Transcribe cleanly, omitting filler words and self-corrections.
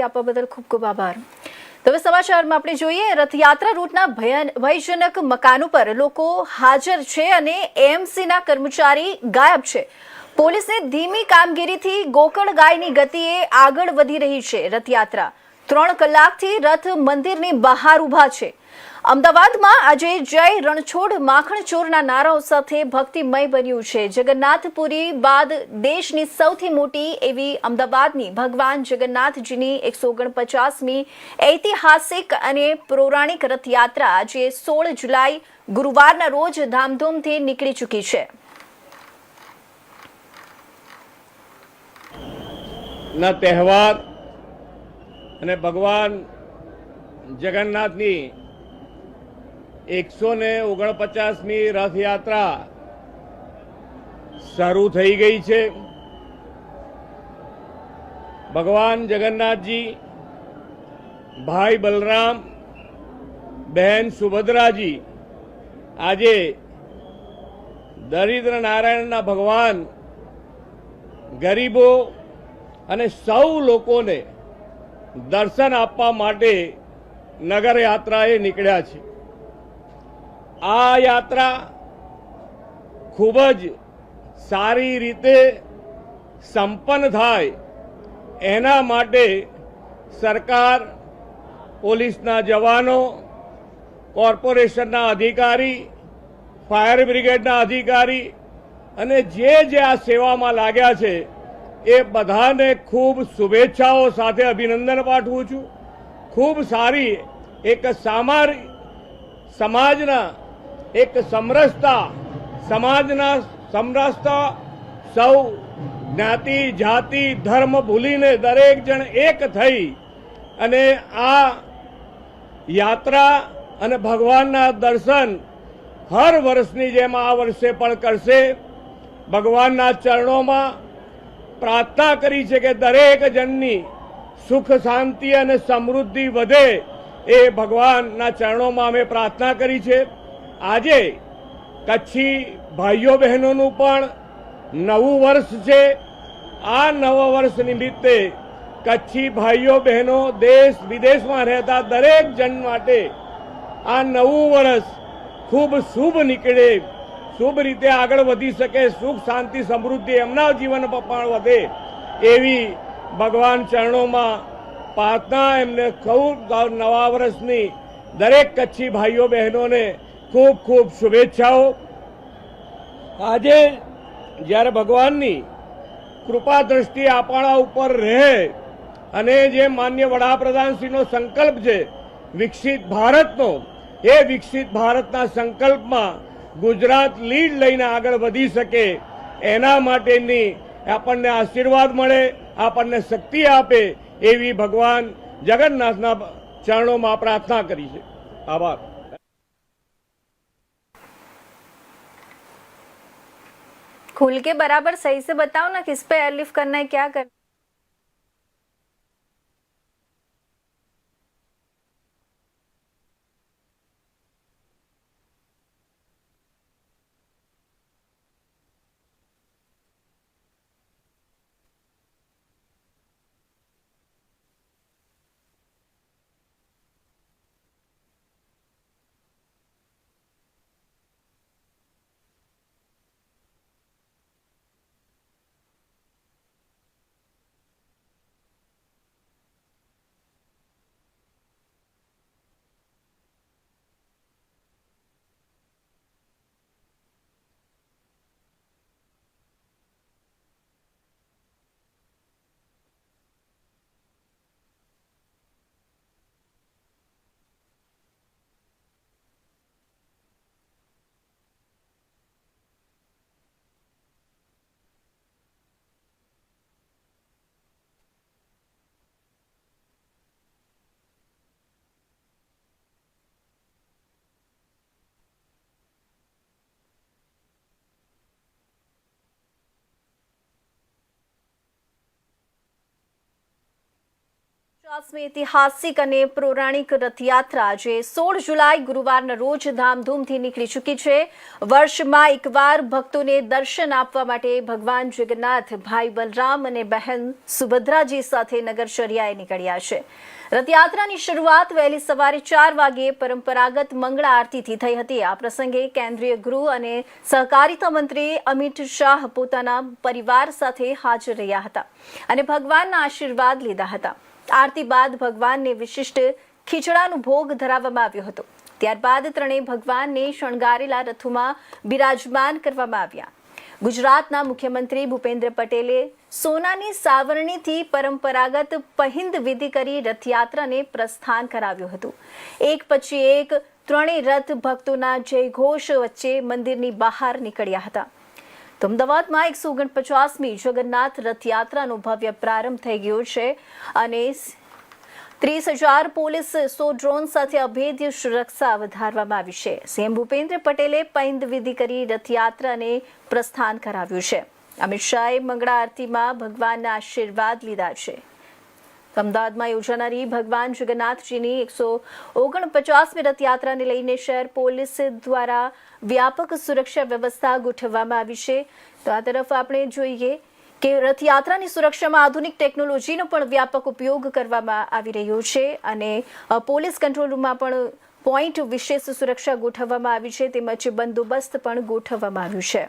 આપવા બદલ ખૂબ ખૂબ આભાર। તો હવે સમાચારમાં આપણે જોઈએ, રથયાત્રા રૂટના ભયજનક મકાન ઉપર લોકો હાજર છે અને એએમસીના કર્મચારી ગાયબ છે। પોલીસની ધીમી કામગીરીથી ગોકળ ગાયની ગતિએ આગળ વધી રહી છે। રથયાત્રા 3 કલાકથી રથ મંદિરની બહાર ઊભા છે। અમદાવાદમાં આજે જય રણછોડ માખણચોરના નારાઓ સાથે ભક્તિમય બન્યું છે। જગન્નાથપુરી બાદ દેશની સૌથી મોટી એવી અમદાવાદની ભગવાન જગન્નાથજીની 149મી ઐતિહાસિક અને પૌરાણિક રથયાત્રા આજે 16 જુલાઈ ગુરુવારના રોજ ધામધૂમથી નીકળી ચૂકી છે। ના તહેવાર અને ભગવાન જગન્નાથની 149મી રથયાત્રા શરૂ થઈ ગઈ છે। ભગવાન જગન્નાથજી, ભાઈ બલરામ, બહેન સુભદ્રાજી આજે દરિદ્ર નારાયણના ભગવાન, ગરીબો અને સૌ લોકોને દર્શન આપવા માટે નગર યાત્રાએ નીકળ્યા છે। આ યાત્રા ખૂબ જ સારી રીતે સંપન્ન થાય એના માટે સરકાર, પોલીસના જવાનો, કોર્પોરેશનના અધિકારી, ફાયર બ્રિગેડના અધિકારી અને જે આ સેવામાં લાગ્યા છે એ બધાને ખૂબ શુભેચ્છાઓ સાથે અભિનંદન પાઠવું છું। ખૂબ સારી એક સમાજના એક સમરસતા સૌ જ્ઞાતિ જાતિ ધર્મ ભૂલીને દરેક જણ એક થઈ અને આ યાત્રા અને ભગવાનના દર્શન હર વર્ષની જેમ આ વર્ષે પણ કરશે। ભગવાનના ચરણોમાં પ્રાર્થના કરી છે કે દરેક જણની સુખ શાંતિ અને સમૃદ્ધિ વધે, એ ભગવાનના ચરણોમાં અમે પ્રાર્થના કરી છે। આજે કચ્છી ભાઈઓ બહેનોનું પણ નવું વર્ષ છે। આ નવા વર્ષ નિમિત્તે કચ્છી ભાઈઓ બહેનો દેશ વિદેશમાં રહેતા દરેક જણ માટે આ નવું વર્ષ ખૂબ શુભ નીકળે, શુભ રીતે આગળ વધી શકે, સુખ શાંતિ સમૃદ્ધિ એમના જીવનમાં પણ વધે એવી ભગવાન ચરણોમાં પ્રાર્થના। એમને ખૂબ નવા વર્ષની દરેક કચ્છી ભાઈઓ બહેનોને ખૂબ ખૂબ શુભેચ્છાઓ। આજે જ્યારે ભગવાનની કૃપા દ્રષ્ટિ આપણા ઉપર રહે અને જે માન્ય વડાપ્રધાનશ્રીનો સંકલ્પ છે વિકસિત ભારતનો, એ વિકસિત ભારતના સંકલ્પમાં ગુજરાત લીડ લઈને આગળ વધી શકે એના માટેની આપણને આશીર્વાદ મળે, આપણને શક્તિ આપે એવી ભગવાન જગન્નાથના ચરણોમાં પ્રાર્થના કરી છે। આભાર। खुल के बराबर सही से बताओ ना, किस पे एयरलिफ्ट करना है, क्या करना है। ઐતિહાસિક અને પૌરાણિક રથયાત્રા જે 16 જુલાઈ ગુરુવારના રોજ ધામધૂમથી નીકળી ચૂકી છે. વર્ષમાં એકવાર ભક્તોને દર્શન આપવા માટે ભગવાન જગન્નાથ ભાઈ બલરામ અને બહેન સુભદ્રાજી સાથે નગરચર્યાએ નીકળ્યા છે. રથયાત્રાની શરૂઆત વહેલી સવારે 4 વાગ્યે પરંપરાગત મંગળા આરતીથી થઈ હતી. આ પ્રસંગે કેન્દ્રીય ગૃહ અને સહકારિતા મંત્રી અમિત શાહ પોતાના પરિવાર સાથે હાજર રહ્યા હતા અને ભગવાનના આશીર્વાદ લીધા હતા. આરતી બાદ ભગવાનને વિશિષ્ટ ખીચડાનો ભોગ ધરાવવામાં આવ્યો હતો. ત્યારબાદ ત્રણેય ભગવાનને શણગારેલા રથોમાં બિરાજમાન કરવામાં આવ્યા. ગુજરાતના મુખ્યમંત્રી ભૂપેન્દ્ર પટેલે સોનાની સાવરણીથી પરંપરાગત પહિંદ વિધિ કરી રથયાત્રાને પ્રસ્થાન કરાવ્યું હતું. એક પછી એક ત્રણેય રથ ભક્તોના જયઘોષ વચ્ચે મંદિરની બહાર નીકળ્યા હતા. તો અમદાવાદમાં 149મી જગન્નાથ રથયાત્રાનો ભવ્ય પ્રારંભ થઈ ગયો છે અને 30,000 પોલીસ 100 ડ્રોન સાથે અભેદ્ય સુરક્ષા વધારવામાં આવી છે. સીએમ ભૂપેન્દ્ર પટેલે પૈંદ વિધિ કરી રથયાત્રાને પ્રસ્થાન કરાવ્યું છે. અમિત શાહે મંગળા આરતીમાં ભગવાનના આશીર્વાદ લીધા છે. અમદાવાદમાં યોજાનારી ભગવાન જગન્નાથજીની 149મી રથયાત્રાને લઈને શહેર પોલીસ દ્વારા વ્યાપક સુરક્ષા વ્યવસ્થા ગોઠવવામાં આવી છે. તો આ તરફ આપણે જોઈએ કે રથયાત્રાની સુરક્ષામાં આધુનિક ટેકનોલોજીનો પણ વ્યાપક ઉપયોગ કરવામાં આવી રહ્યો છે અને પોલીસ કંટ્રોલ રૂમમાં પણ પોઈન્ટ વિશેષ સુરક્ષા ગોઠવવામાં આવી છે તેમજ બંદોબસ્ત પણ ગોઠવવામાં આવ્યું છે.